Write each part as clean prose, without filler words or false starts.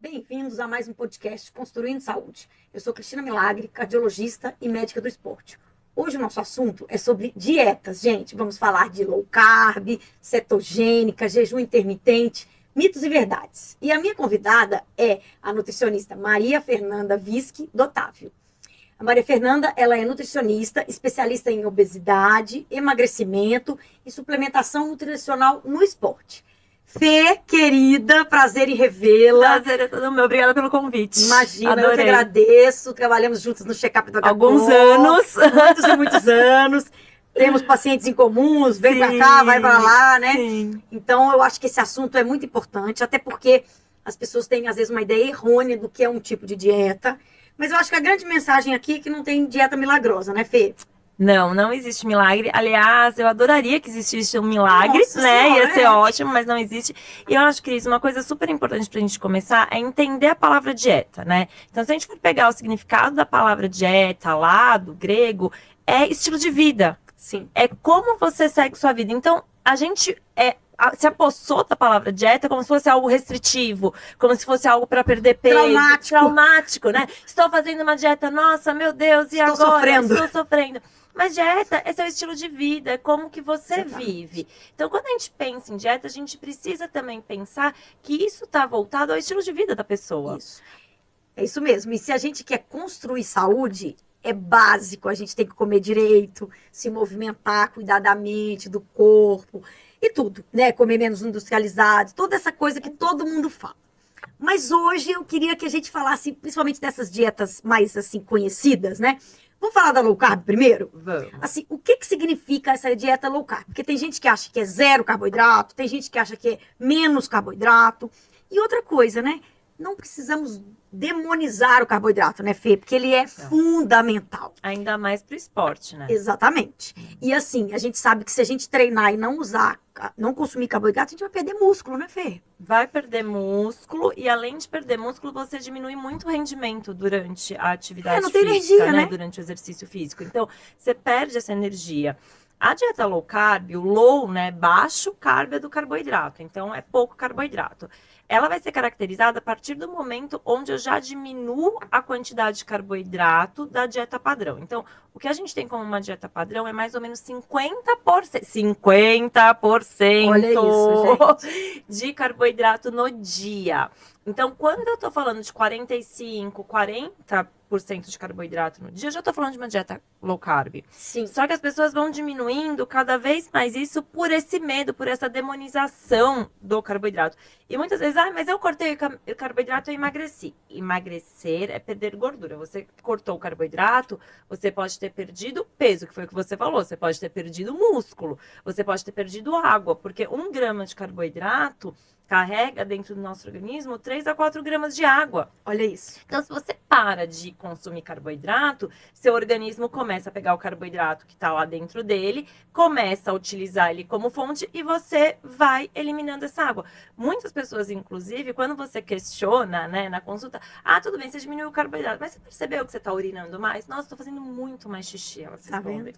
Bem-vindos a mais um podcast Construindo Saúde. Eu sou Cristina Milagre, cardiologista e médica do esporte. Hoje o nosso assunto é sobre dietas, gente. Vamos falar de low carb, cetogênica, jejum intermitente, mitos e verdades. E a minha convidada é a nutricionista Maria Fernanda Vischi Dotávio. A Maria Fernanda, ela é nutricionista, especialista em obesidade, emagrecimento e suplementação nutricional no esporte. Fê, querida, prazer em revê-la. Prazer é todo meu. Obrigada pelo convite. Imagina, Adorei. eu que agradeço. Trabalhamos juntos no check-up do HCO. Alguns anos. Muitos e muitos anos. Temos pacientes em comuns, vem pra cá, vai pra lá, né? Sim. Então, eu acho que esse assunto é muito importante, até porque as pessoas têm, às vezes, uma ideia errônea do que é um tipo de dieta. Mas eu acho que a grande mensagem aqui é que não tem dieta milagrosa, né, Fê? Não existe milagre. Aliás, eu adoraria que existisse um milagre, Nossa né? Senhora, Ia ser ótimo, mas não existe. E eu acho, Cris, uma coisa super importante pra gente começar é entender a palavra dieta, né? Então, se a gente for pegar o significado da palavra dieta lá, do grego, é estilo de vida. Sim. É como você segue sua vida. Então, a gente se apossou da palavra dieta como se fosse algo restritivo, como se fosse algo para perder peso. Traumático, né? Estou fazendo uma dieta, nossa, meu Deus, e Estou agora? sofrendo. Estou sofrendo. Mas dieta é seu estilo de vida, é como que você vive. Então, quando a gente pensa em dieta, a gente precisa também pensar que isso está voltado ao estilo de vida da pessoa. Isso. É isso mesmo. E se a gente quer construir saúde, é básico. A gente tem que comer direito, se movimentar, cuidar da mente, do corpo e tudo, né? Comer menos industrializado, toda essa coisa que todo mundo fala. Mas hoje eu queria que a gente falasse, principalmente dessas dietas mais, assim, conhecidas, né? Vamos falar da low carb primeiro? Vamos. Assim, o que significa essa dieta low carb? Porque tem gente que acha que é zero carboidrato, tem gente que acha que é menos carboidrato. E outra coisa, né? Não precisamos demonizar o carboidrato, né, Fê? Porque ele é fundamental. Ainda mais pro esporte, né? Exatamente. E assim, a gente sabe que se a gente treinar e não consumir carboidrato, a gente vai perder músculo, né, Fê? Vai perder músculo e, além de perder músculo, você diminui muito o rendimento durante a atividade não tem física, energia, né? Durante o exercício físico. Então, você perde essa energia. A dieta low carb, o low, né? Baixo carb é do carboidrato. Então, é pouco carboidrato. Ela vai ser caracterizada a partir do momento onde eu já diminuo a quantidade de carboidrato da dieta padrão. Então, o que a gente tem como uma dieta padrão é mais ou menos 50%. 50% Olha isso, gente. de carboidrato no dia. Então, quando eu tô falando de 45, 40% de carboidrato no dia, eu já tô falando de uma dieta low carb. Sim. Só que as pessoas vão diminuindo cada vez mais isso por esse medo, por essa demonização do carboidrato. E muitas vezes, mas eu cortei o carboidrato e emagreci. Emagrecer é perder gordura. Você cortou o carboidrato, você pode ter perdido peso, que foi o que você falou. Você pode ter perdido músculo, você pode ter perdido água, porque 1 grama de carboidrato carrega dentro do nosso organismo 3 a 4 gramas de água. Olha isso. Então, se você para de consumir carboidrato, seu organismo começa a pegar o carboidrato que está lá dentro dele, começa a utilizar ele como fonte e você vai eliminando essa água. Muitas pessoas, inclusive, quando você questiona, né, na consulta, tudo bem, você diminuiu o carboidrato, mas você percebeu que você está urinando mais? Nossa, estou fazendo muito mais xixi, elas respondem.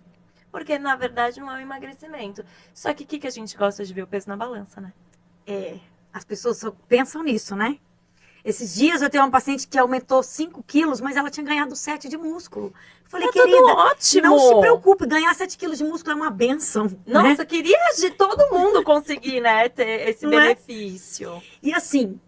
Porque, na verdade, não é um emagrecimento. Só que o que a gente gosta de ver o peso na balança, né? As pessoas só pensam nisso, né? Esses dias eu tenho uma paciente que aumentou 5 quilos, mas ela tinha ganhado 7 de músculo. Falei, querida, tudo ótimo. Não se preocupe, ganhar 7 quilos de músculo é uma benção. Nossa, né? queria de todo mundo conseguir, né, ter esse Não benefício. E assim,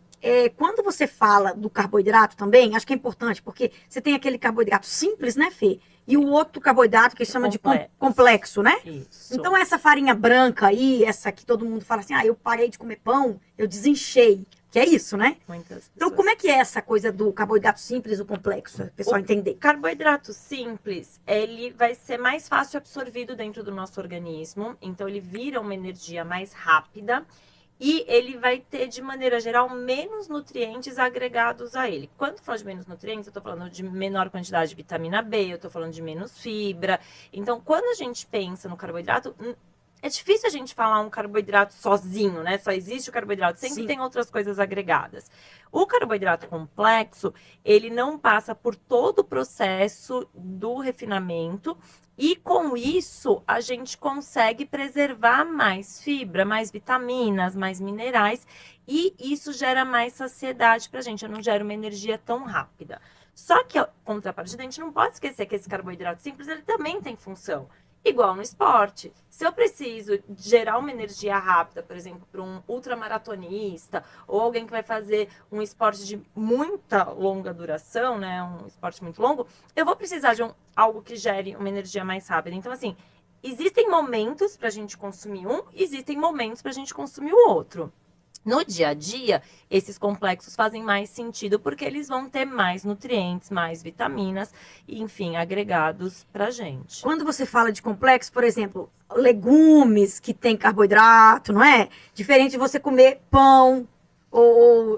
quando você fala do carboidrato também, acho que é importante, porque você tem aquele carboidrato simples, né, Fê? E o outro carboidrato que chama de complexo, né? Isso. Então, essa farinha branca aí, essa que todo mundo fala assim, eu parei de comer pão, eu desenchei. Que é isso, né? Então, como é que é essa coisa do carboidrato simples e o complexo? O pessoal entender. Carboidrato simples, ele vai ser mais fácil absorvido dentro do nosso organismo. Então, ele vira uma energia mais rápida. E ele vai ter, de maneira geral, menos nutrientes agregados a ele. Quando eu falo de menos nutrientes, eu tô falando de menor quantidade de vitamina B, eu tô falando de menos fibra. Então, quando a gente pensa no carboidrato, é difícil a gente falar um carboidrato sozinho, né? Só existe o carboidrato, sempre Sim. tem outras coisas agregadas. O carboidrato complexo, ele não passa por todo o processo do refinamento e com isso a gente consegue preservar mais fibra, mais vitaminas, mais minerais e isso gera mais saciedade pra gente, eu não gero uma energia tão rápida. Só que, a contrapartida, a gente não pode esquecer que esse carboidrato simples, ele também tem função. Igual no esporte. Se eu preciso gerar uma energia rápida, por exemplo, para um ultramaratonista ou alguém que vai fazer um esporte de muita longa duração, né, um esporte muito longo, eu vou precisar de algo que gere uma energia mais rápida. Então, assim, existem momentos para a gente consumir um, existem momentos para a gente consumir o outro. No dia a dia, esses complexos fazem mais sentido porque eles vão ter mais nutrientes, mais vitaminas, e, enfim, agregados pra gente. Quando você fala de complexo, por exemplo, legumes que tem carboidrato, não é? Diferente de você comer pão,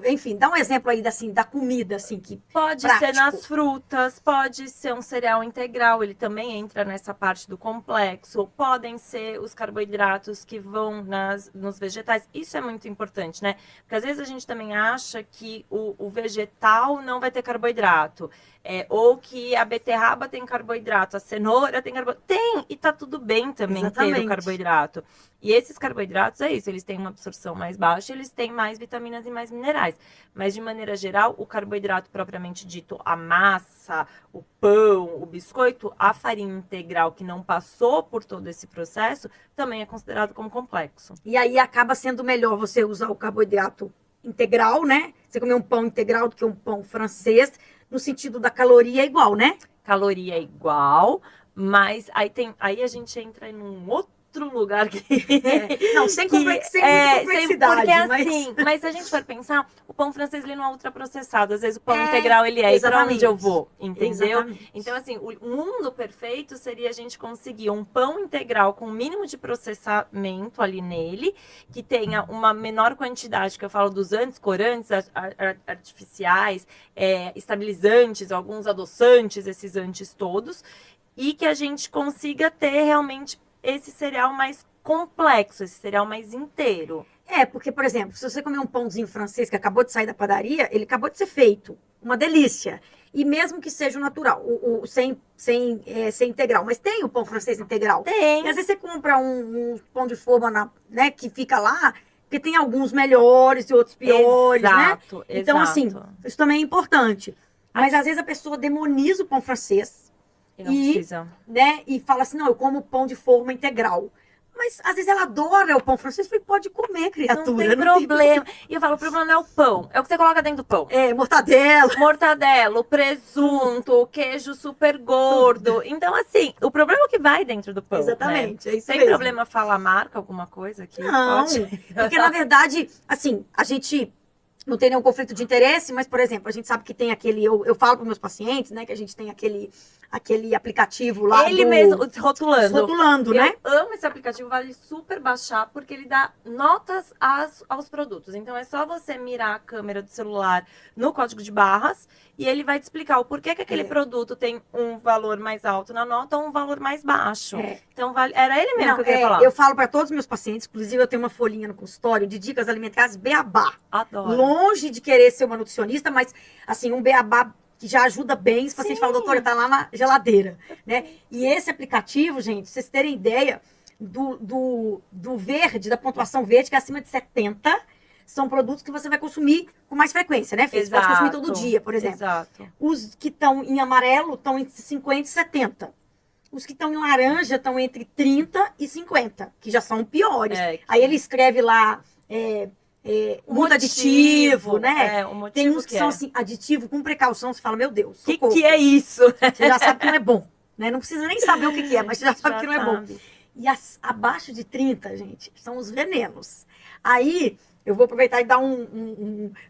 enfim, dá um exemplo aí assim, da comida, assim, que Pode prático. ser nas frutas, pode ser um cereal integral, ele também entra nessa parte do complexo. Podem ser os carboidratos que vão nos vegetais. Isso é muito importante, né? Porque às vezes a gente também acha que o vegetal não vai ter carboidrato. Ou que a beterraba tem carboidrato, a cenoura tem carboidrato. Tem, e tá tudo bem também ter o Exatamente. carboidrato. E esses carboidratos é isso, eles têm uma absorção mais baixa, eles têm mais vitaminas e mais minerais. Mas, de maneira geral, o carboidrato propriamente dito, a massa, o pão, o biscoito, a farinha integral que não passou por todo esse processo, também é considerado como complexo. E aí acaba sendo melhor você usar o carboidrato integral, né? Você comer um pão integral do que um pão francês, no sentido da caloria é igual, né? Caloria é igual, mas aí a gente entra em um outro lugar que... Não, sem complexidade. Porque assim, mas se a gente for pensar, o pão francês ele não é ultraprocessado, às vezes o pão integral ele é, e pra onde eu vou, entendeu? Exatamente. Então assim, o mundo perfeito seria a gente conseguir um pão integral com o mínimo de processamento ali nele, que tenha uma menor quantidade, que eu falo dos anticorantes, artificiais, estabilizantes, alguns adoçantes, esses antes todos, e que a gente consiga ter realmente esse cereal mais complexo, esse cereal mais inteiro. Porque, por exemplo, se você comer um pãozinho francês que acabou de sair da padaria, ele acabou de ser feito. Uma delícia. E mesmo que seja o natural, sem integral. Mas tem o pão francês integral. Tem. E às vezes você compra um pão de forma, né, que fica lá, porque tem alguns melhores e outros piores, Exato, né? Então, assim, isso também é importante. Mas às vezes a pessoa demoniza o pão francês. E não precisa. Né, e fala assim, não, eu como pão de forma integral. Mas às vezes ela adora o pão francês, falei, pode comer, criatura. Não tem problema. E eu falo, o problema não é o pão, é o que você coloca dentro do pão. Mortadela. Mortadela, o presunto, o queijo super gordo. Então, assim, o problema é o que vai dentro do pão. Exatamente, né? é isso Tem mesmo. problema falar marca, alguma coisa aqui? Não, porque na verdade, assim, a gente não tem nenhum conflito de interesse, mas, por exemplo, a gente sabe que tem aquele, eu falo para meus pacientes, né, que a gente tem aquele aplicativo lá Ele mesmo, rotulando. Rotulando, né? Eu amo esse aplicativo, vale super baixar, porque ele dá notas aos produtos. Então, é só você mirar a câmera do celular no código de barras e ele vai te explicar o porquê que aquele produto tem um valor mais alto na nota ou um valor mais baixo. Então, era ele mesmo que eu queria falar. Eu falo para todos os meus pacientes, inclusive eu tenho uma folhinha no consultório de dicas alimentares beabá. Adoro. Longe de querer ser uma nutricionista, mas, assim, um beabá que já ajuda bem. Se o paciente fala, doutora, tá lá na geladeira, né? E esse aplicativo, gente, vocês terem ideia do verde, da pontuação verde, que é acima de 70, são produtos que você vai consumir com mais frequência, né, Fê? Você pode consumir todo dia, por exemplo. Exato. Os que estão em amarelo estão entre 50 e 70. Os que estão em laranja estão entre 30 e 50, que já são piores. Aí ele escreve lá... muito aditivo, né? Tem uns que são assim, aditivo com precaução, você fala, meu Deus, socorro. Que é isso? Você já sabe que não é bom, né? Não precisa nem saber o que é, mas você já sabe que não é bom. E abaixo de 30, gente, são os venenos. Aí, eu vou aproveitar e dar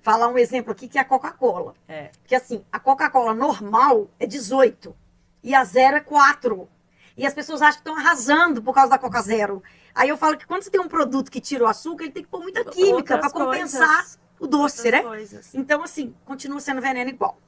falar um exemplo aqui, que é a Coca-Cola. Porque assim, a Coca-Cola normal é 18 e a zero é 4. E as pessoas acham que estão arrasando por causa da Coca Zero. Aí eu falo que quando você tem um produto que tira o açúcar, ele tem que pôr muita química para compensar o doce, né? Então, assim, continua sendo veneno igual.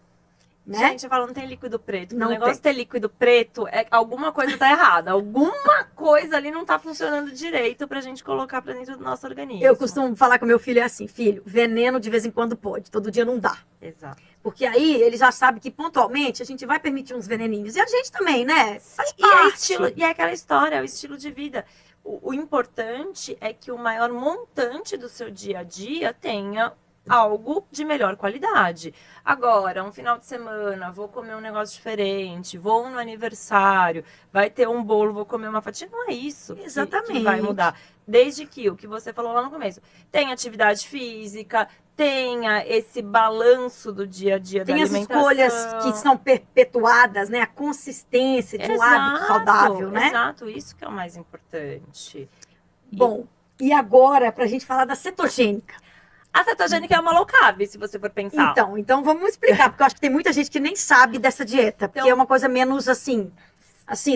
né? Gente, eu falo, não tem líquido preto. Não O negócio de ter líquido preto, alguma coisa tá errada. Alguma coisa ali não tá funcionando direito pra gente colocar pra dentro do nosso organismo. Eu costumo falar com meu filho assim, filho, veneno de vez em quando pode, todo dia não dá. Exato. Porque aí ele já sabe que pontualmente a gente vai permitir uns veneninhos. E a gente também, né? Faz E é, parte. e é aquela história, é o estilo de vida. O importante é que o maior montante do seu dia a dia tenha algo de melhor qualidade. Agora, um final de semana, vou comer um negócio diferente, vou no aniversário, vai ter um bolo, vou comer uma fatia. Não é isso que vai mudar. Desde que o que você falou lá no começo, tenha atividade física, tenha esse balanço do dia a dia da alimentação. Tem as escolhas que são perpetuadas, né? A consistência de um hábito saudável, né? Exato, isso que é o mais importante. Bom, e agora, pra gente falar da cetogênica. A cetogênica é uma low carb, se você for pensar. Então vamos explicar, porque eu acho que tem muita gente que nem sabe dessa dieta, porque Então, é uma coisa menos assim,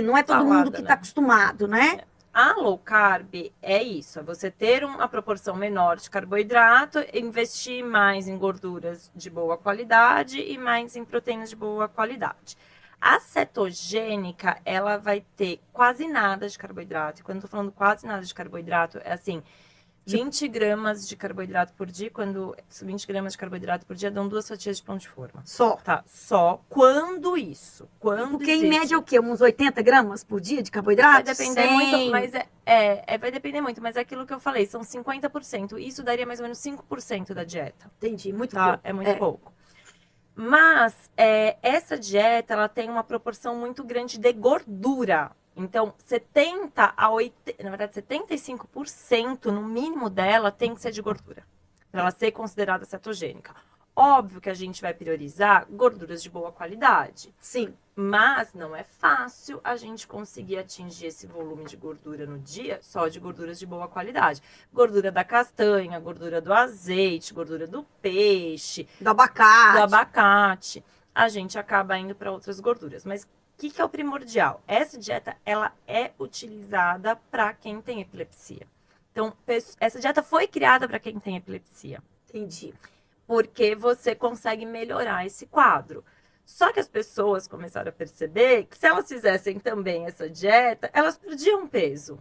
não é todo falada, mundo que está acostumado, né? A low carb é isso, é você ter uma proporção menor de carboidrato, investir mais em gorduras de boa qualidade e mais em proteínas de boa qualidade. A cetogênica, ela vai ter quase nada de carboidrato. E quando eu tô falando quase nada de carboidrato, é assim, 20 gramas de carboidrato por dia, 20 gramas de carboidrato por dia dão 2 fatias de pão de forma. Só. Tá, só. Quando isso? Porque em média é o quê? Uns 80 gramas por dia de carboidrato? Vai depender 100. muito, mas vai depender muito, mas é aquilo que eu falei, são 50%. Isso daria mais ou menos 5% da dieta. Entendi, muito tá? pouco. É muito pouco. Mas essa dieta, ela tem uma proporção muito grande de gordura. Então, 70 a 80, na verdade, 75% no mínimo dela tem que ser de gordura, para ela ser considerada cetogênica. Óbvio que a gente vai priorizar gorduras de boa qualidade. Sim. Mas não é fácil a gente conseguir atingir esse volume de gordura no dia só de gorduras de boa qualidade. Gordura da castanha, gordura do azeite, gordura do peixe, do abacate. A gente acaba indo para outras gorduras. Mas o que é o primordial? Essa dieta, ela é utilizada para quem tem epilepsia. Então, essa dieta foi criada para quem tem epilepsia. Entendi. Porque você consegue melhorar esse quadro. Só que as pessoas começaram a perceber que se elas fizessem também essa dieta, elas perdiam peso.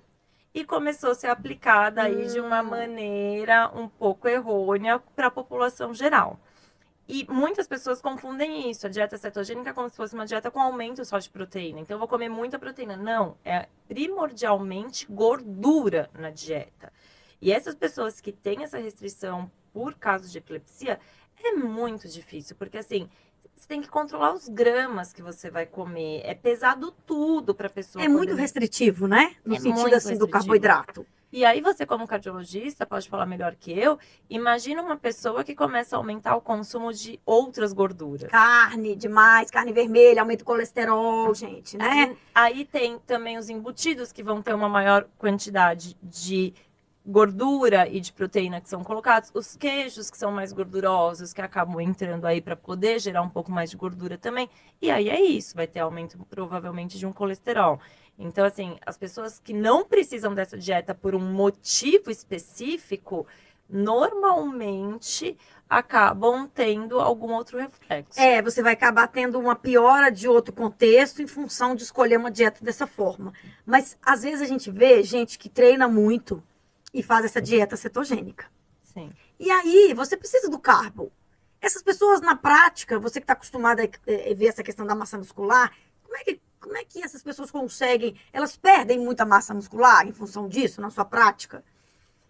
E começou a ser aplicada aí de uma maneira um pouco errônea para a população geral. E muitas pessoas confundem isso, a dieta cetogênica, como se fosse uma dieta com aumento só de proteína. Então, eu vou comer muita proteína. Não, é primordialmente gordura na dieta. E essas pessoas que têm essa restrição por causa de epilepsia, é muito difícil, porque assim, você tem que controlar os gramas que você vai comer. É pesado tudo para a pessoa. É muito restritivo, né? No sentido assim do carboidrato. E aí você, como cardiologista, pode falar melhor que eu, imagina uma pessoa que começa a aumentar o consumo de outras gorduras. Carne demais, carne vermelha, aumenta o colesterol, gente, né? Aí tem também os embutidos que vão ter uma maior quantidade de gordura e de proteína que são colocados, os queijos que são mais gordurosos, que acabam entrando aí para poder gerar um pouco mais de gordura também. E aí é isso, vai ter aumento provavelmente de um colesterol. Então, assim, as pessoas que não precisam dessa dieta por um motivo específico, normalmente acabam tendo algum outro reflexo. Você vai acabar tendo uma piora de outro contexto em função de escolher uma dieta dessa forma. Mas, às vezes, a gente vê gente que treina muito e faz essa dieta cetogênica. Sim. E aí, você precisa do carbo. Essas pessoas, na prática, você que está acostumada a ver essa questão da massa muscular, como é que essas pessoas conseguem? Elas perdem muita massa muscular em função disso, na sua prática?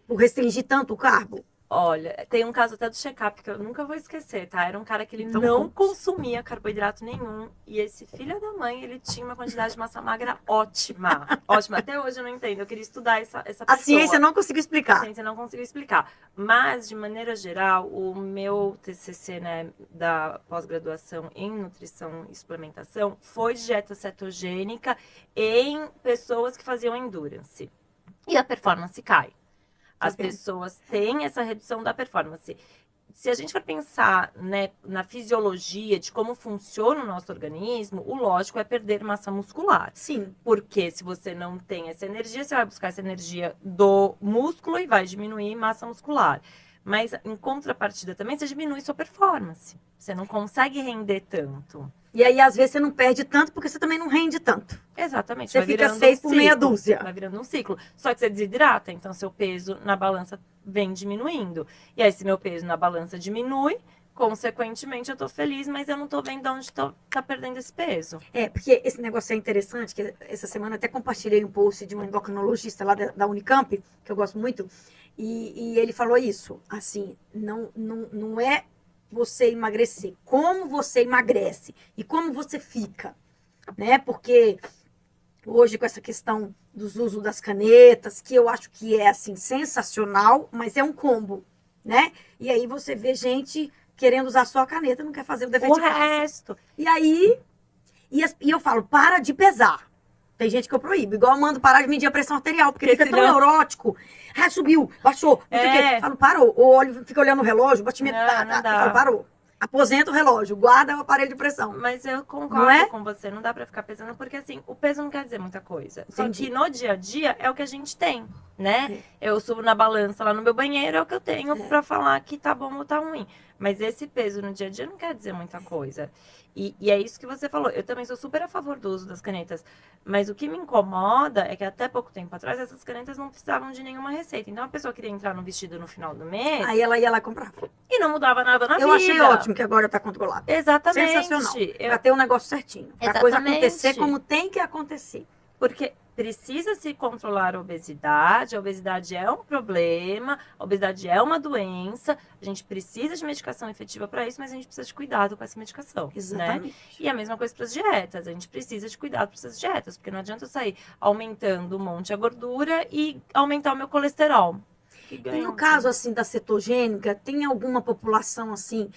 Por restringir tanto o carbo? Olha, tem um caso até do check-up que eu nunca vou esquecer, tá? Era um cara que ele não consumia carboidrato nenhum. E esse filho da mãe, ele tinha uma quantidade de massa magra ótima. Ótima. Até hoje eu não entendo. Eu queria estudar essa pessoa. A ciência não conseguiu explicar. A ciência não conseguiu explicar. Mas, de maneira geral, o meu TCC, né, da pós-graduação em nutrição e suplementação foi dieta cetogênica em pessoas que faziam endurance. E a performance cai. As pessoas têm essa redução da performance. Se a gente for pensar, né, na fisiologia de como funciona o nosso organismo, o lógico é perder massa muscular. Sim. Porque se você não tem essa energia, você vai buscar essa energia do músculo e vai diminuir massa muscular. Mas, em contrapartida também, você diminui sua performance. Você não consegue render tanto. E aí, às vezes, você não perde tanto porque você também não rende tanto. Exatamente. Você vai fica virando 6 por meia ciclo. dúzia. Vai virando um ciclo. Só que você desidrata, então seu peso na balança vem diminuindo. E aí, se meu peso na balança diminui, consequentemente, eu tô feliz, mas eu não tô vendo onde tá perdendo esse peso. Porque esse negócio é interessante, que essa semana eu até compartilhei um post de um endocrinologista lá da Unicamp, que eu gosto muito, e ele falou isso, assim, não é você emagrecer, como você emagrece e como você fica, né? Porque hoje com essa questão dos usos das canetas, que eu acho que é, assim, sensacional, mas é um combo, né? E aí você vê gente querendo usar só a caneta, não quer fazer o dever O de casa. resto. E aí, e eu falo, para de pesar. Tem gente que eu proíbo, igual eu mando parar de medir a pressão arterial, porque Porque fica tão senão- neurótico. Ah, subiu, baixou, não sei o quê. É. Eu falo, parou. O olho fica olhando o relógio, o batimento Não dá. Eu falo, parou. Aposenta o relógio, guarda o aparelho de pressão. Mas eu concordo Não é? com você, não dá pra ficar pesando, porque assim, o peso não quer dizer muita coisa. Só Entendi. que no dia a dia é o que a gente tem, né? É. Eu subo na balança lá no meu banheiro, é o que eu tenho pra falar que tá bom ou tá ruim. Mas esse peso no dia a dia não quer dizer muita coisa. E é isso que você falou. Eu também sou super a favor do uso das canetas. Mas o que me incomoda é que até pouco tempo atrás essas canetas não precisavam de nenhuma receita. Então a pessoa queria entrar no vestido no final do mês Aí ela ia lá comprar. e não mudava nada na vida. Eu achei ótimo que agora tá controlado. Exatamente. Sensacional. Pra ter um negócio certinho. Pra coisa acontecer como tem que acontecer. Porque precisa se controlar a obesidade é um problema, a obesidade é uma doença, a gente precisa de medicação efetiva para isso, mas a gente precisa de cuidado com essa medicação. Exatamente. Né? E a mesma coisa para as dietas, a gente precisa de cuidado para essas dietas, porque não adianta eu sair aumentando um monte a gordura e aumentar o meu colesterol. E no caso, assim, da cetogênica, tem alguma população, assim,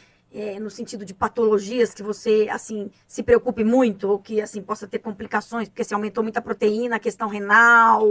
no sentido de patologias que você, assim, se preocupe muito ou que, assim, possa ter complicações, porque se aumentou muita proteína, a questão renal,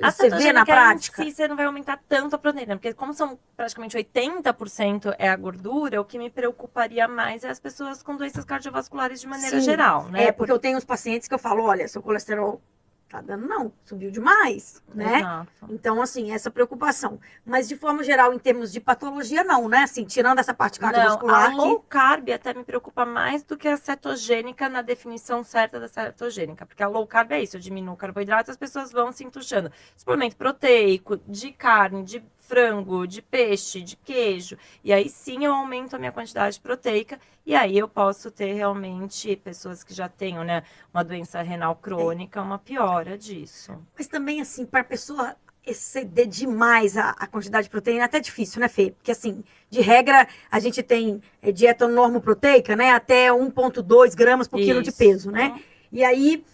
A você vê na cetogênica prática? em si, você não vai aumentar tanto a proteína, porque como são praticamente 80% é a gordura, o que me preocuparia mais é as pessoas com doenças cardiovasculares de maneira Sim. geral, né? Porque eu tenho uns pacientes que eu falo, olha, seu colesterol tá dando não, subiu demais, né? Exato. Então, assim, essa preocupação. Mas, de forma geral, em termos de patologia, não, né? Assim, tirando essa parte cardiovascular. Não, a low carb até me preocupa mais do que a cetogênica na definição certa da cetogênica. Porque a low carb é isso, eu diminuo o carboidrato, as pessoas vão se entuchando. Suplemento proteico, de carne, de frango, de peixe, de queijo. E aí sim eu aumento a minha quantidade proteica. E aí eu posso ter realmente pessoas que já tenham, né, uma doença renal crônica, uma piora disso. Mas também, assim, para a pessoa exceder demais a quantidade de proteína, é até difícil, né, Fê? Porque, assim, de regra, a gente tem dieta normoproteica, né? Até 1,2 gramas por quilo de peso, né? E aí,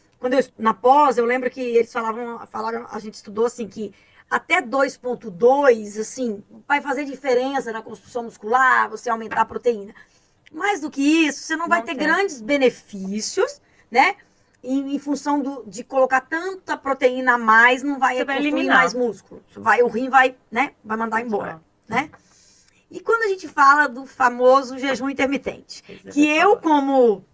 na pós, eu lembro que eles falaram, a gente estudou, assim, que até 2,2, assim, vai fazer diferença na construção muscular, você aumentar a proteína. Mais do que isso, você não vai ter grandes benefícios, né? Em função de colocar tanta proteína a mais, não vai construir mais músculo. O rim vai, né? Vai mandar embora, né? E quando a gente fala do famoso jejum intermitente, que eu, como,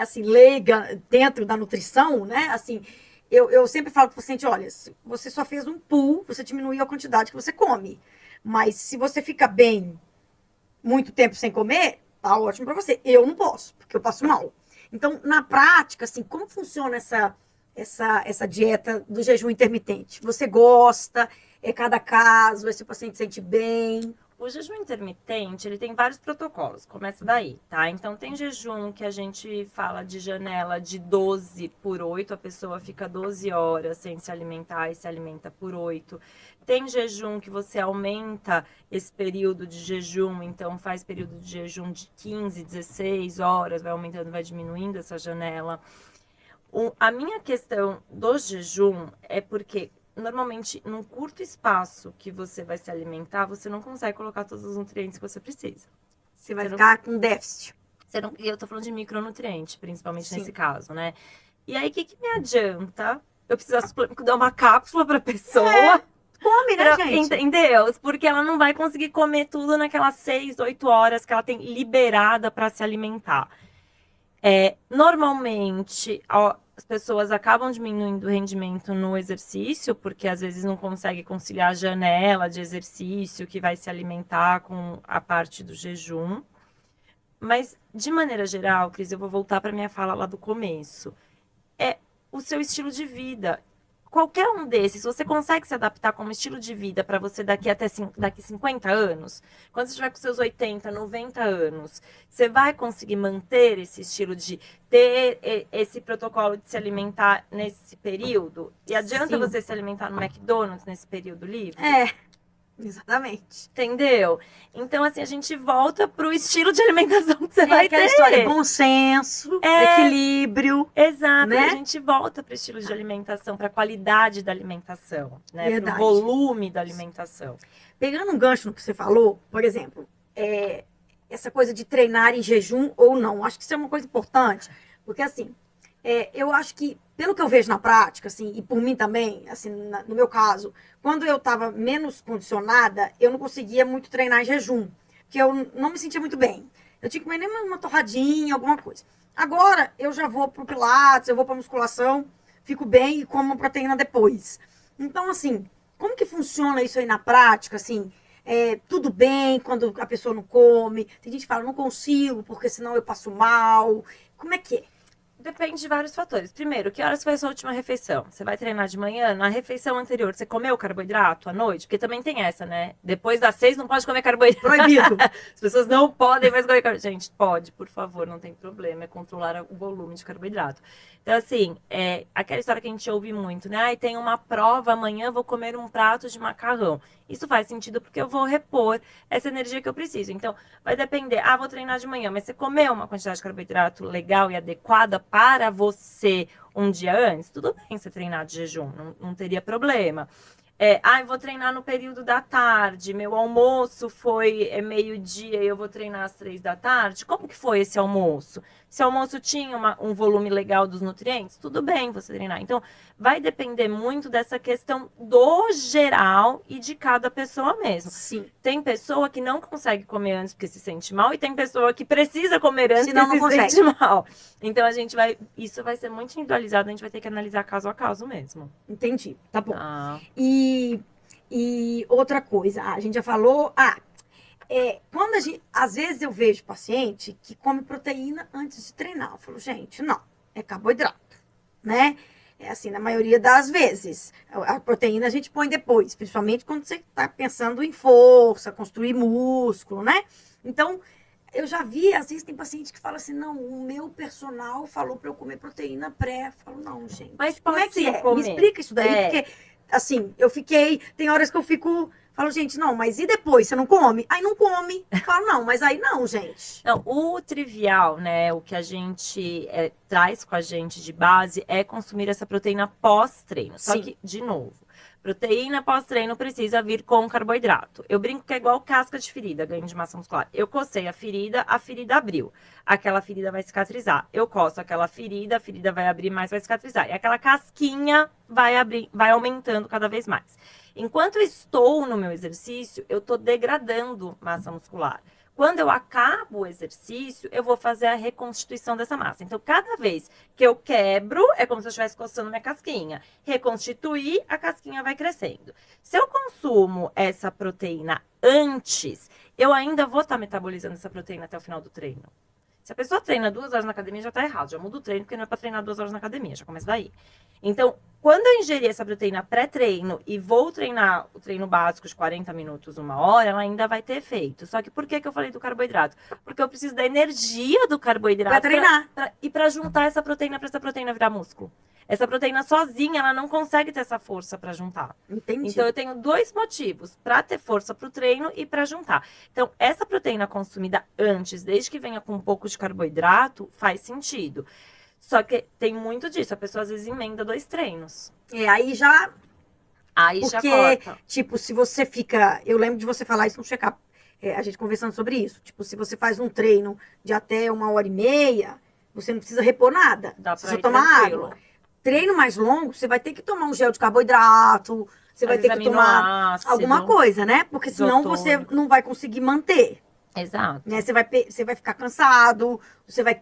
assim, leiga dentro da nutrição, né? Assim, eu sempre falo para o paciente, olha, se você só fez um pull, você diminuiu a quantidade que você come. Mas se você fica bem muito tempo sem comer, tá ótimo para você. Eu não posso, porque eu passo mal. Então, na prática, assim, como funciona essa dieta do jejum intermitente? Você gosta? É cada caso? Esse paciente sente bem? O jejum intermitente, ele tem vários protocolos, começa daí, tá? Então, tem jejum que a gente fala de janela de 12 por 8, a pessoa fica 12 horas sem se alimentar e se alimenta por 8. Tem jejum que você aumenta esse período de jejum, então faz período de jejum de 15, 16 horas, vai aumentando, vai diminuindo essa janela. A minha questão do jejum é porque normalmente, num curto espaço que você vai se alimentar, você não consegue colocar todos os nutrientes que você precisa. Você vai ficar com déficit. E eu tô falando de micronutrientes, principalmente nesse caso, né? E aí, o que me adianta eu precisar dar uma cápsula pra pessoa? Come, né, gente? Entendeu? Porque ela não vai conseguir comer tudo naquelas 6, 8 horas que ela tem liberada pra se alimentar. Normalmente, as pessoas acabam diminuindo o rendimento no exercício, porque às vezes não consegue conciliar a janela de exercício que vai se alimentar com a parte do jejum. Mas, de maneira geral, Cris, eu vou voltar para minha fala lá do começo. É o seu estilo de vida. Qualquer um desses, você consegue se adaptar como estilo de vida para você daqui 50 anos? Quando você estiver com seus 80, 90 anos, você vai conseguir manter esse estilo de ter esse protocolo de se alimentar nesse período? E adianta Sim. você se alimentar no McDonald's nesse período livre? Exatamente. Entendeu? Então, assim, a gente volta pro estilo de alimentação que você vai aquela ter. história, bom senso, equilíbrio. Exato, né? a gente volta para o estilo de alimentação, para a qualidade da alimentação, né? Para o Verdade. volume da alimentação. Pegando um gancho no que você falou, por exemplo, essa coisa de treinar em jejum ou não, acho que isso é uma coisa importante, porque assim, eu acho que, pelo que eu vejo na prática, assim, e por mim também, assim, no meu caso, quando eu estava menos condicionada, eu não conseguia muito treinar em jejum, porque eu não me sentia muito bem. Eu tinha que comer nem uma torradinha, alguma coisa. Agora, eu já vou pro Pilates, eu vou pra musculação, fico bem e como proteína depois. Então, assim, como que funciona isso aí na prática, assim? Tudo bem quando a pessoa não come? Tem gente que fala, não consigo, porque senão eu passo mal. Como é que é? Depende de vários fatores. Primeiro, que horas foi a sua última refeição? Você vai treinar de manhã? Na refeição anterior, você comeu carboidrato à noite? Porque também tem essa, né? Depois das 6 não pode comer carboidrato. Proibido. As pessoas não podem mais comer carboidrato. Gente, pode, por favor, não tem problema. É controlar o volume de carboidrato. Então, assim, aquela história que a gente ouve muito, né? Ai, tem uma prova, amanhã vou comer um prato de macarrão. Isso faz sentido porque eu vou repor essa energia que eu preciso. Então, vai depender. Ah, vou treinar de manhã, mas você comeu uma quantidade de carboidrato legal e adequada para você um dia antes? Tudo bem você treinar de jejum, não teria problema. Vou treinar no período da tarde, meu almoço foi meio-dia e eu vou treinar às 3 da tarde. Como que foi esse almoço? Se o almoço tinha um volume legal dos nutrientes, tudo bem você treinar. Então, vai depender muito dessa questão do geral e de cada pessoa mesmo. Sim. Tem pessoa que não consegue comer antes porque se sente mal e tem pessoa que precisa comer antes Senão porque não se consegue. sente mal. Então, isso vai ser muito individualizado, a gente vai ter que analisar caso a caso mesmo. Entendi, tá bom. Ah. E outra coisa, a gente já falou, quando às vezes eu vejo paciente que come proteína antes de treinar. Eu falo, gente, não, é carboidrato, né? É assim, na maioria das vezes. A proteína a gente põe depois, principalmente quando você está pensando em força, construir músculo, né? Então, eu já vi, às vezes tem paciente que fala assim, não, o meu personal falou para eu comer proteína pré. Eu falo, não, gente. Mas como é que é? comer? Me explica isso daí, porque, assim, tem horas que eu falo, gente, não, mas e depois? Você não come? Aí não come. Eu falo, não, mas aí não, gente. Não, o trivial, né, o que a gente traz com a gente de base é consumir essa proteína pós-treino. Só que, de novo, proteína pós-treino precisa vir com carboidrato. Eu brinco que é igual casca de ferida, ganho de massa muscular. Eu cocei a ferida abriu. Aquela ferida vai cicatrizar. Eu coço aquela ferida, a ferida vai abrir mais, vai cicatrizar. E aquela casquinha vai abrir, vai aumentando cada vez mais. Enquanto eu estou no meu exercício, eu estou degradando massa muscular. Quando eu acabo o exercício, eu vou fazer a reconstituição dessa massa. Então, cada vez que eu quebro, é como se eu estivesse coçando minha casquinha. Reconstituir, a casquinha vai crescendo. Se eu consumo essa proteína antes, eu ainda vou estar metabolizando essa proteína até o final do treino. Se a pessoa treina 2 horas na academia, já está errado. Já muda o treino, porque não é para treinar 2 horas na academia. Já começa daí. Então, quando eu ingerir essa proteína pré-treino e vou treinar o treino básico de 40 minutos, 1 hora, ela ainda vai ter efeito. Só que por que eu falei do carboidrato? Porque eu preciso da energia do carboidrato Pra treinar. e para juntar essa proteína, para essa proteína virar músculo. Essa proteína sozinha, ela não consegue ter essa força para juntar. Entendi. Então, eu tenho 2 motivos, para ter força para o treino e para juntar. Então, essa proteína consumida antes, desde que venha com um pouco de carboidrato, faz sentido. Só que tem muito disso, a pessoa às vezes emenda 2 treinos. Aí já... Aí já corta. Tipo, se você fica... Eu lembro de você falar isso no check-up, a gente conversando sobre isso. Tipo, se você faz um treino de até 1h30, você não precisa repor nada. Dá Você pra só ir tomar tranquilo. água. Treino mais longo, você vai ter que tomar um gel de carboidrato, você vai ter que tomar alguma coisa, né? Porque senão você não vai conseguir manter. Exato. Né? Você vai ficar cansado, você vai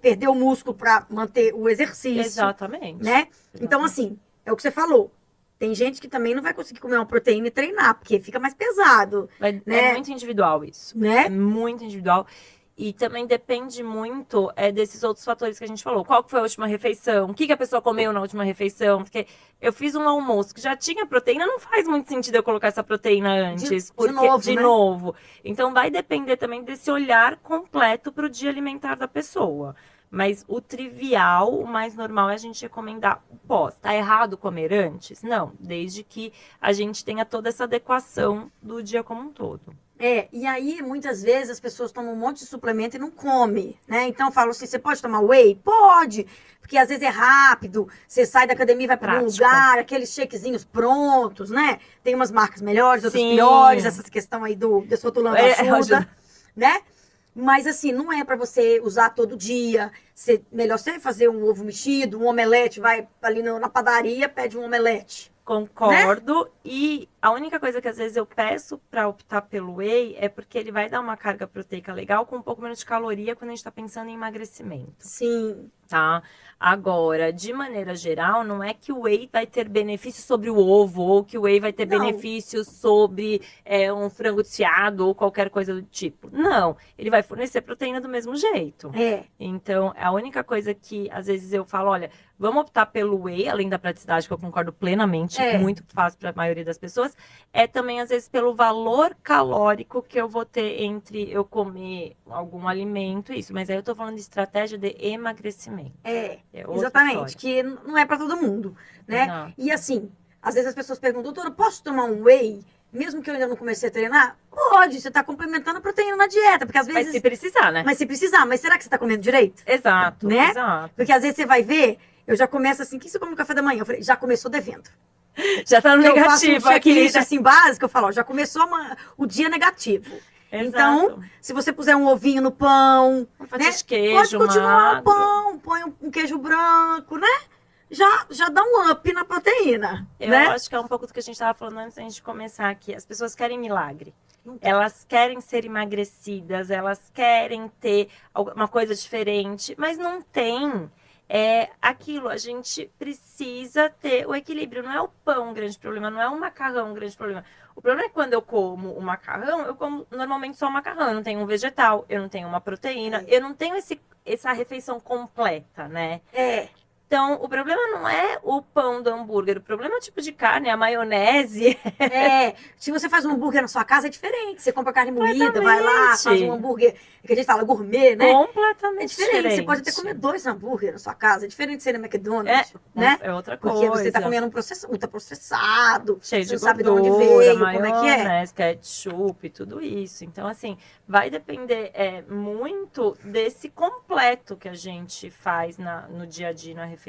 perder o músculo para manter o exercício. Exatamente. Né? Então, assim, é o que você falou. Tem gente que também não vai conseguir comer uma proteína e treinar, porque fica mais pesado. É né? muito individual isso. Né? É muito individual. E também depende muito desses outros fatores que a gente falou. Qual que foi a última refeição? O que a pessoa comeu na última refeição? Porque eu fiz um almoço que já tinha proteína, não faz muito sentido eu colocar essa proteína antes. De né? novo. Então vai depender também desse olhar completo para o dia alimentar da pessoa. Mas o trivial, o mais normal é a gente recomendar o pós. Tá errado comer antes? Não, desde que a gente tenha toda essa adequação do dia como um todo. E aí, muitas vezes, as pessoas tomam um monte de suplemento e não comem, né? Então, eu falo assim, você pode tomar whey? Pode! Porque às vezes é rápido, você sai da academia e vai para algum lugar, aqueles shakezinhos prontos, né? Tem umas marcas melhores, outras piores, essa questão aí do desrotulando ajuda, né? Mas assim, não é para você usar todo dia. Melhor você fazer um ovo mexido, um omelete, vai ali na padaria, pede um omelete. Concordo. Né? E a única coisa que às vezes eu peço para optar pelo whey é porque ele vai dar uma carga proteica legal com um pouco menos de caloria quando a gente está pensando em emagrecimento. Sim. Tá? Agora, de maneira geral, não é que o whey vai ter benefício sobre o ovo, ou que o whey vai ter benefício sobre um frango desfiado, ou qualquer coisa do tipo. Não, ele vai fornecer proteína do mesmo jeito. Então, a única coisa que, às vezes, eu falo, olha, vamos optar pelo whey, além da praticidade, que eu concordo plenamente, muito fácil para a maioria das pessoas, é também, às vezes, pelo valor calórico que eu vou ter entre eu comer algum alimento e isso. Mas aí eu tô falando de estratégia de emagrecimento. Exatamente, que não é para todo mundo, né? Exato. E assim, às vezes as pessoas perguntam, doutora, posso tomar um whey, mesmo que eu ainda não comecei a treinar? Pode, você tá complementando a proteína na dieta, porque às vezes... Mas se precisar, né? Mas se precisar, mas será que você tá comendo direito? Exato, né? Exato. Porque às vezes você vai ver, eu já começo assim, o que você come no café da manhã? Eu falei, já começou devendo. Já tá no negativo. Eu faço um checklist assim básico, eu falo, ó, já começou o dia negativo. Exato. Então, se você puser um ovinho no pão, né? De queijo, pode continuar o pão, põe um queijo branco, né? Já dá um up na proteína. Eu acho que é um pouco do que a gente estava falando antes da gente começar aqui. As pessoas querem milagre. Elas querem ser emagrecidas, elas querem ter alguma coisa diferente, mas não tem. Aquilo, a gente precisa ter o equilíbrio. Não é o pão um grande problema, não é o macarrão um grande problema. O problema é que quando eu como o macarrão, eu como normalmente só o macarrão. Eu não tenho um vegetal, eu não tenho uma proteína, eu não tenho essa refeição completa, né? Então, o problema não é o pão do hambúrguer, o problema é o tipo de carne, a maionese. Se você faz um hambúrguer na sua casa é diferente. Você compra carne moída, vai lá, faz um hambúrguer, que a gente fala gourmet, né? Completamente diferente. Você pode até comer 2 hambúrgueres na sua casa, é diferente de ser no McDonald's, né? É outra coisa. Porque você tá comendo um ultraprocessado, cheio de gordura, sabe de onde veio, como é que é. Ketchup, tudo isso. Então, assim, vai depender muito desse completo que a gente faz no dia a dia, na refeição.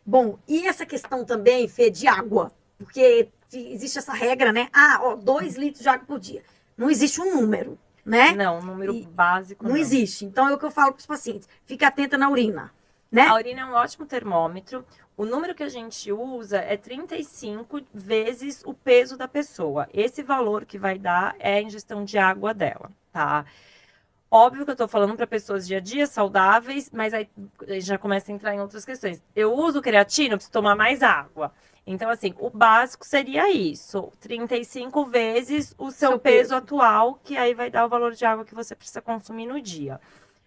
Bom, e essa questão também, Fê, de água? Porque existe essa regra, né? 2 litros de água por dia. Não existe um número, né? Não, um número básico não existe. Então, é o que eu falo para os pacientes. Fica atenta na urina, né? A urina é um ótimo termômetro. O número que a gente usa é 35 vezes o peso da pessoa. Esse valor que vai dar é a ingestão de água dela, tá? Óbvio que eu tô falando para pessoas dia a dia saudáveis, mas aí a gente já começa a entrar em outras questões. Eu uso creatina, eu preciso tomar mais água. Então, assim, o básico seria isso: 35 vezes o seu peso atual, que aí vai dar o valor de água que você precisa consumir no dia.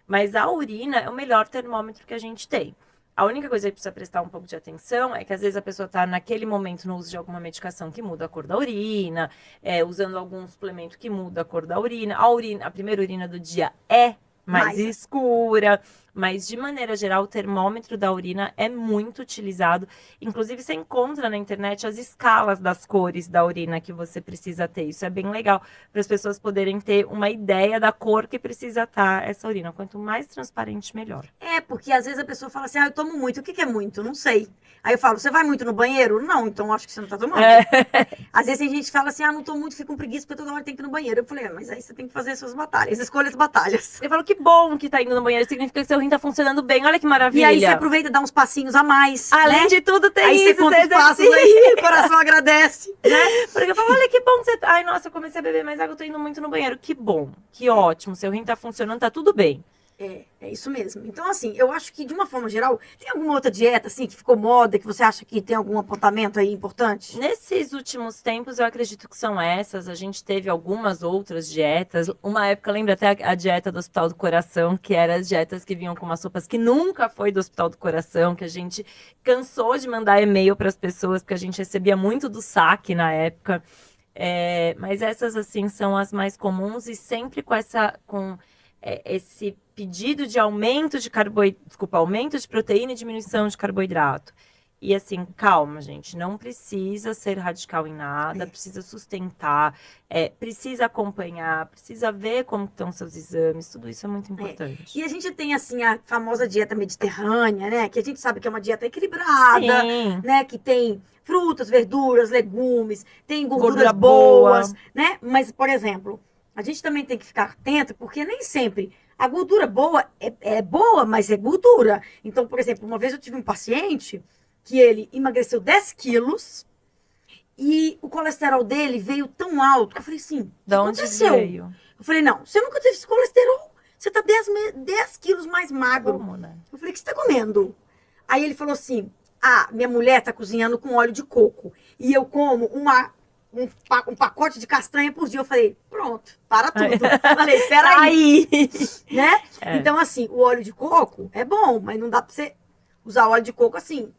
Mas a urina é o melhor termômetro que a gente tem. A única coisa que precisa prestar um pouco de atenção é que às vezes a pessoa está naquele momento no uso de alguma medicação que muda a cor da urina, usando algum suplemento que muda a cor da urina. A primeira urina do dia é mais escura, mas de maneira geral o termômetro da urina é muito utilizado. Inclusive você encontra na internet as escalas das cores da urina que você precisa ter. Isso é bem legal para as pessoas poderem ter uma ideia da cor que precisa estar essa urina. Quanto mais transparente, melhor. Porque às vezes a pessoa fala assim, eu tomo muito. O que é muito? Não sei. Aí eu falo, você vai muito no banheiro? Não, então acho que você não tá tomando. Às vezes a gente fala assim, não tô muito, fico com preguiça, porque toda hora tem que ir no banheiro. Eu falei, mas aí você tem que fazer as suas batalhas, escolha as batalhas. Eu falo, que bom que tá indo no banheiro, significa que seu rim tá funcionando bem, olha que maravilha. E aí você aproveita e dá uns passinhos a mais. Além de tudo, tem aí isso. Aí você conta os passos aí, o coração agradece, né? Porque eu falo, olha que bom que você... Ai, nossa, eu comecei a beber mais água, eu tô indo muito no banheiro. Que bom, que ótimo, seu rim tá funcionando, tá tudo bem. É isso mesmo. Então, assim, eu acho que, de uma forma geral, tem alguma outra dieta, assim, que ficou moda, que você acha que tem algum apontamento aí importante? Nesses últimos tempos, eu acredito que são essas. A gente teve algumas outras dietas. Uma época, lembra até a dieta do Hospital do Coração, que eram as dietas que vinham com umas sopas que nunca foi do Hospital do Coração, que a gente cansou de mandar e-mail para as pessoas, porque a gente recebia muito do saque na época. Mas essas, assim, são as mais comuns e sempre com esse pedido de aumento de aumento de proteína e diminuição de carboidrato. E assim, calma, gente, não precisa ser radical em nada, precisa sustentar, precisa acompanhar, precisa ver como estão seus exames, tudo isso é muito importante. E a gente tem, assim, a famosa dieta mediterrânea, né? Que a gente sabe que é uma dieta equilibrada, Sim. né? Que tem frutas, verduras, legumes, tem gorduras Gordura boa. boas, né? Mas, por exemplo, a gente também tem que ficar atento, porque nem sempre a gordura boa é boa, mas é gordura. Então, por exemplo, uma vez eu tive um paciente que ele emagreceu 10 quilos e o colesterol dele veio tão alto que eu falei assim, o que Da onde aconteceu? veio? Eu falei, não, você nunca teve esse colesterol. Você tá 10 quilos mais magro. Como, né? Eu falei, o que você tá comendo? Aí ele falou assim, minha mulher tá cozinhando com óleo de coco. E eu como um pacote de castanha por dia. Eu falei, pronto, para tudo. Falei, peraí. Né? Então, assim, o óleo de coco é bom, mas não dá pra você usar óleo de coco assim.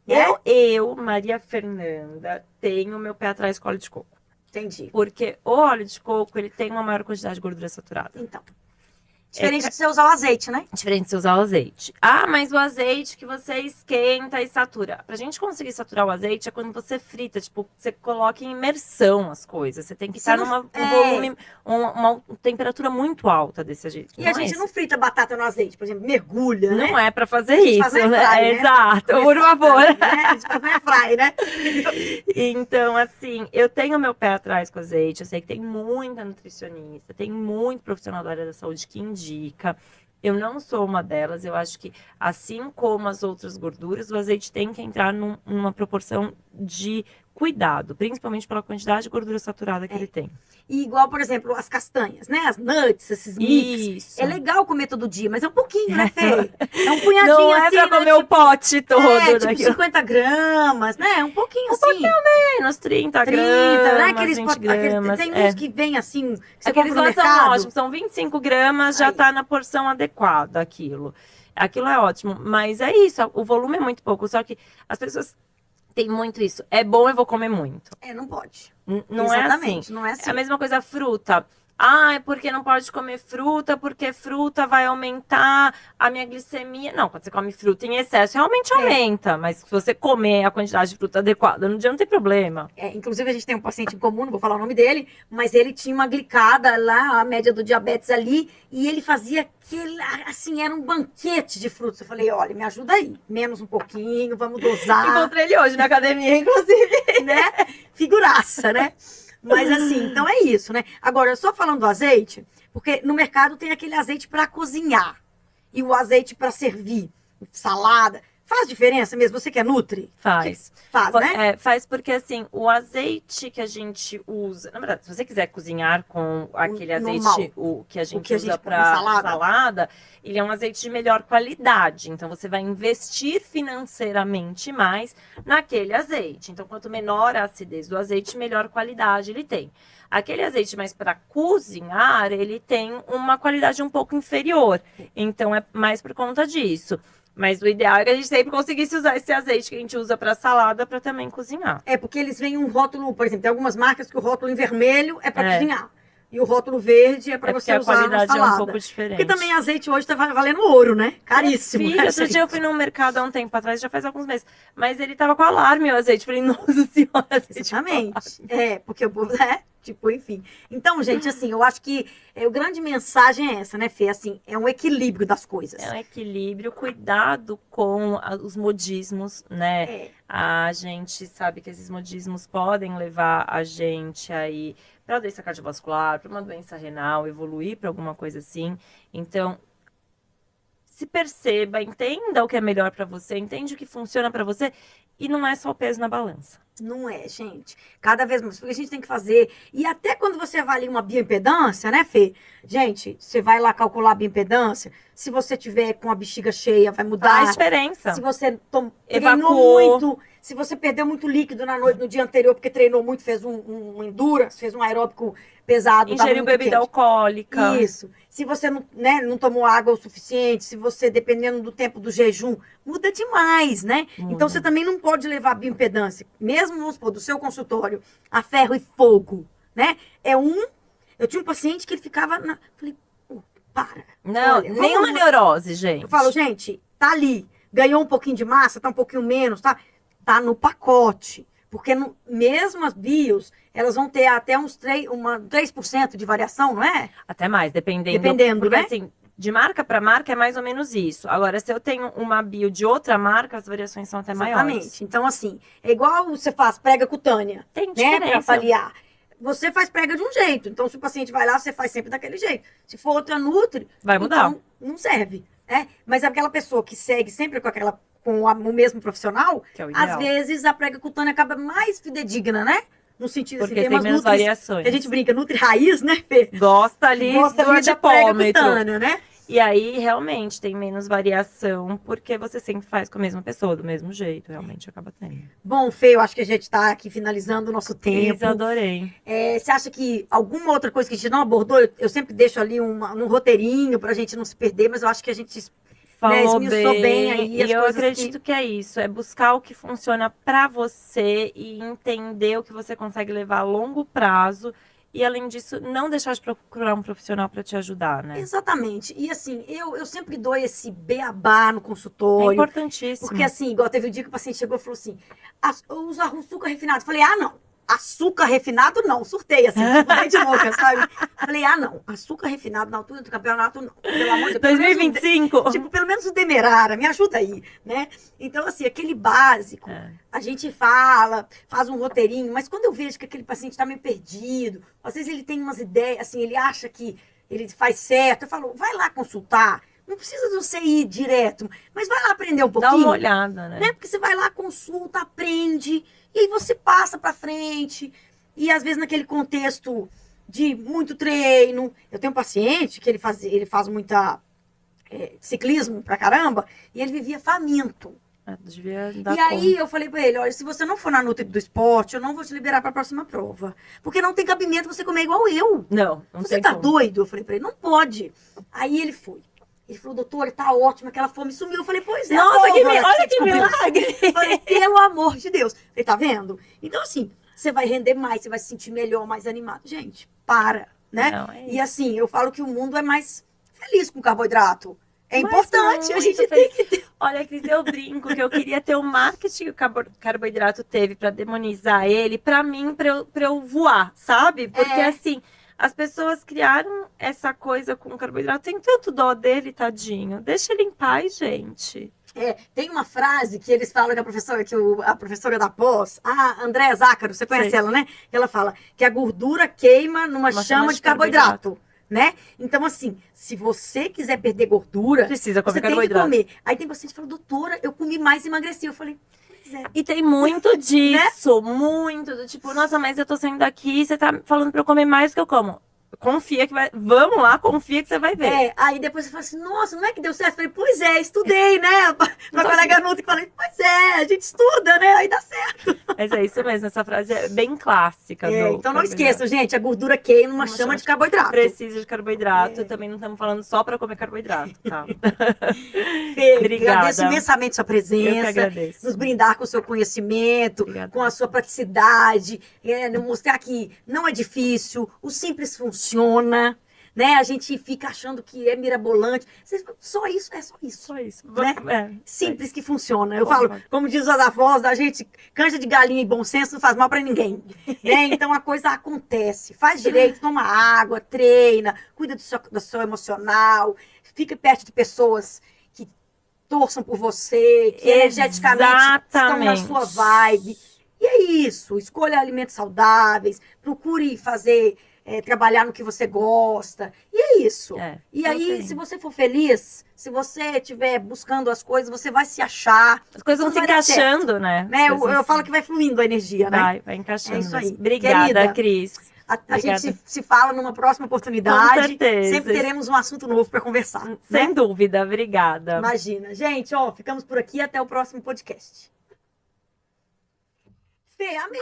Né? Maria Fernanda, tenho meu pé atrás com óleo de coco. Entendi. Porque o óleo de coco, ele tem uma maior quantidade de gordura saturada. Então. Diferente de você usar o azeite, né? Diferente de você usar o azeite. Ah, mas o azeite que você esquenta e satura. Pra gente conseguir saturar o azeite é quando você frita, tipo, você coloca em imersão as coisas. Você tem que estar num volume, uma temperatura muito alta desse jeito. E a gente não frita batata no azeite, por exemplo, mergulha, né? Não é pra fazer isso, faz na né? airfry, né? Exato, por favor. Né? A gente faz na airfry, né? Então, assim, eu tenho meu pé atrás com azeite. Eu sei que tem muita nutricionista, tem muito profissional da área da saúde que indica. Eu não sou uma delas. Eu acho que, assim como as outras gorduras, o azeite tem que entrar numa proporção de cuidado, principalmente pela quantidade de gordura saturada que ele tem. E igual, por exemplo, as castanhas, né? As nuts, esses mix. Isso. É legal comer todo dia, mas é um pouquinho, né, Fê? É um punhadinho não é assim, pra né? comer o pote todo. Tipo 50 gramas, né? Um pouquinho assim. Menos 30 30, gramas, né? Aqueles 20 gramas. tem uns que vem assim, que você Aqueles compra no lá são mercado. ótimos, são 25 gramas, já tá na porção adequada aquilo. Aquilo é ótimo, mas é isso, o volume é muito pouco, só que as pessoas têm muito isso. É bom, eu vou comer muito. Não pode. Não Exatamente, é assim. não é assim. É a mesma coisa fruta. É porque não pode comer fruta, porque fruta vai aumentar a minha glicemia. Não, quando você come fruta em excesso, realmente aumenta. Mas se você comer a quantidade de fruta adequada no dia, não tem problema. Inclusive, a gente tem um paciente em comum, não vou falar o nome dele, mas ele tinha uma glicada lá, a média do diabetes ali, e ele fazia aquele, assim, era um banquete de frutas. Eu falei, olha, me ajuda aí, menos um pouquinho, vamos dosar. Encontrei ele hoje na academia, inclusive. Né? Figuraça, né? Mas assim, então é isso, né? Agora, só falando do azeite, porque no mercado tem aquele azeite para cozinhar e o azeite para servir, salada. Faz diferença mesmo? Você que é nutri? Faz. Faz, né? Faz porque, assim, o azeite que a gente usa... Na verdade, se você quiser cozinhar com aquele azeite que a gente usa para salada, ele é um azeite de melhor qualidade. Então, você vai investir financeiramente mais naquele azeite. Então, quanto menor a acidez do azeite, melhor qualidade ele tem. Aquele azeite mais para cozinhar, ele tem uma qualidade um pouco inferior. Então, é mais por conta disso. Mas o ideal é que a gente sempre conseguisse usar esse azeite que a gente usa para salada para também cozinhar. Porque eles vêm um rótulo, por exemplo, tem algumas marcas que o rótulo em vermelho é para cozinhar. E o rótulo verde é para você usar na salada. A qualidade é um pouco diferente. Porque também azeite hoje tá valendo ouro, né? Caríssimo. Outro dia eu fui num mercado há um tempo atrás, já faz alguns meses. Mas ele tava com alarme o azeite. Falei, nossa senhora, azeite. Exatamente. Porque o povo, tipo, enfim. Então, gente, assim, eu acho que a grande mensagem é essa, né, Fê? Assim, é um equilíbrio das coisas. É um equilíbrio, cuidado com os modismos, né? A gente sabe que esses modismos podem levar a gente aí para doença cardiovascular, para uma doença renal, evoluir para alguma coisa assim. Então, se perceba, entenda o que é melhor pra você, entende o que funciona pra você e não é só o peso na balança. Não é, gente. Cada vez mais. Porque a gente tem que fazer. E até quando você avalia uma bioimpedância, né, Fê? Gente, você vai lá calcular a bioimpedância. Se você tiver com a bexiga cheia, vai mudar. Faz diferença. Se você treinou Evacuou. muito, se você perdeu muito líquido na noite, no dia anterior, porque treinou muito, fez um endurance, fez um aeróbico pesado, tava Ingeriu muito bebida quente. alcoólica. Isso. Se você não, né, não tomou água o suficiente, se você, dependendo do tempo do jejum, muda demais, né? Muda. Então, você também não pode levar a bioimpedância, mesmo, vamos supor, do seu consultório, a ferro e fogo, né? Eu tinha um paciente que ele ficava falei, para. Não, Olha, nenhuma vamos- neurose, gente. Eu falo, gente, tá ali, ganhou um pouquinho de massa, tá um pouquinho menos, tá no pacote. Porque mesmo as bios, elas vão ter até uns 3% de variação, não é? Até mais, dependendo. Dependendo, porque, né? assim, de marca para marca é mais ou menos isso. Agora, se eu tenho uma bio de outra marca, as variações são até maiores. Exatamente. Então, assim, é igual você faz prega cutânea, Tem né? diferença. Pra avaliar. Você faz prega de um jeito. Então, se o paciente vai lá, você faz sempre daquele jeito. Se for outra Nutri, Vai mudar. então não serve, né? Mas aquela pessoa que segue sempre o mesmo profissional, Que é o ideal. às vezes a prega cutânea acaba mais fidedigna, né? No sentido Porque assim, tem umas menos Nutris variações. que a gente brinca, Nutri raiz, né, Fê? Gosta ali Gosta do ali da prega adipômetro. cutânea, né? E aí, realmente, tem menos variação, porque você sempre faz com a mesma pessoa, do mesmo jeito. Realmente, acaba tendo. Bom, Fê, eu acho que a gente tá aqui finalizando o nosso tempo. Cris, adorei. Você acha que alguma outra coisa que a gente não abordou, eu sempre deixo ali um roteirinho pra gente não se perder, mas eu acho que a gente Falou esmiuçou bem, bem aí as e eu coisas acredito que é isso, é buscar o que funciona pra você e entender o que você consegue levar a longo prazo e, além disso, não deixar de procurar um profissional pra te ajudar, né? Exatamente. E assim, eu sempre dou esse beabá no É consultório. importantíssimo. Porque assim, igual teve um dia que o paciente chegou e falou assim: eu uso açúcar refinado. Eu falei, não. Açúcar refinado, não. Surtei, assim, tipo, bem de louca, sabe? Falei, não. Açúcar refinado na altura do campeonato, não. Pelo amor de Deus. 2025. Tipo, pelo menos o Demerara, me ajuda aí, né? Então, assim, aquele básico, a gente faz um roteirinho, mas quando eu vejo que aquele paciente tá meio perdido, às vezes ele tem umas ideias, assim, ele acha que ele faz certo, eu falo, vai lá consultar. Não precisa de você ir direto, mas vai lá aprender um pouquinho. Dá uma olhada, né? Porque você vai lá, consulta, aprende, e aí você passa pra frente. E às vezes naquele contexto de muito treino. Eu tenho um paciente que ele faz muita ciclismo pra caramba, e ele vivia faminto. Devia dar E aí eu falei pra ele, olha, se você não for na Nutri do esporte, eu não vou te liberar pra próxima prova. Porque não tem cabimento você comer igual eu. Não Você tem tá como. doido? Eu falei pra ele, não pode. Aí ele foi. Ele falou, doutora, tá ótimo, aquela fome sumiu. Eu falei, pois é. Nossa, a olha você que descobriu. milagre! Eu falei, pelo amor de Deus. Eu falei, tá vendo? Então, assim, você vai render mais, você vai se sentir melhor, mais animado. Gente, né? Não, é E assim, eu falo que o mundo é mais feliz com carboidrato. É Mas importante, a muito gente feliz. tem que ter. Olha, Cris, eu brinco que eu queria ter o marketing que o carboidrato teve pra demonizar ele, pra mim, pra eu voar, sabe? Porque assim, as pessoas criaram essa coisa com o carboidrato, tem tanto dó dele, tadinho. Deixa ele em paz, gente. Tem uma frase que eles falam que a professora da pós, a Andréa Zácaro, você conhece Sei. ela, né? Ela fala que a gordura queima numa Uma chama de carboidrato. Né? Então, assim, se você quiser perder gordura, Precisa comer você tem que carboidrato. comer. Aí tem paciente que fala, doutora, eu comi mais e emagreci. Eu falei, pois é. E tem muito disso, muito. Do tipo, nossa, mas eu tô saindo daqui e você tá falando pra eu comer mais do que eu como. Confia que vai. Vamos lá, confia que você vai ver. Aí depois você fala assim, nossa, não é que deu certo? Eu falei, pois é, estudei, né? Uma colega Nutri, falei, pois é, a gente estuda, né? Aí dá certo. Mas é isso mesmo, essa frase é bem clássica. do Então não carboidrato. esqueçam, gente, a gordura queima numa chama de carboidrato. Precisa de carboidrato. Também não estamos falando só para comer carboidrato, tá? Fê, Obrigada. agradeço imensamente sua Eu que presença, agradeço. nos brindar com o seu conhecimento, Obrigada. com a sua praticidade, mostrar que não é difícil, o simples funciona, né? A gente fica achando que é mirabolante. Só isso, é só isso. Só isso. Né? Simples que funciona. Eu Concordo. falo, como diz os avós da gente, canja de galinha e bom senso não faz mal pra ninguém. Né? Então a coisa acontece. Faz direito, toma água, treina, cuida do seu emocional, fica perto de pessoas que torçam por você, que energeticamente estão na Exatamente. sua vibe. E é isso. Escolha alimentos saudáveis, procure fazer trabalhar no que você gosta. E é isso. E aí, ok. se você for feliz, se você estiver buscando as coisas, você vai se achar. As coisas vão tudo se vai dar certo, encaixando, né? né? As coisas Eu falo que vai fluindo a energia, né? vai encaixando É isso mesmo. aí. Obrigada, Querida, Cris. a gente Obrigada. se fala numa próxima Com oportunidade. certeza. Sempre teremos um assunto novo para conversar, Sem né? dúvida, obrigada. Imagina. Gente, ó, ficamos por aqui. Até o próximo podcast. Fê, amei.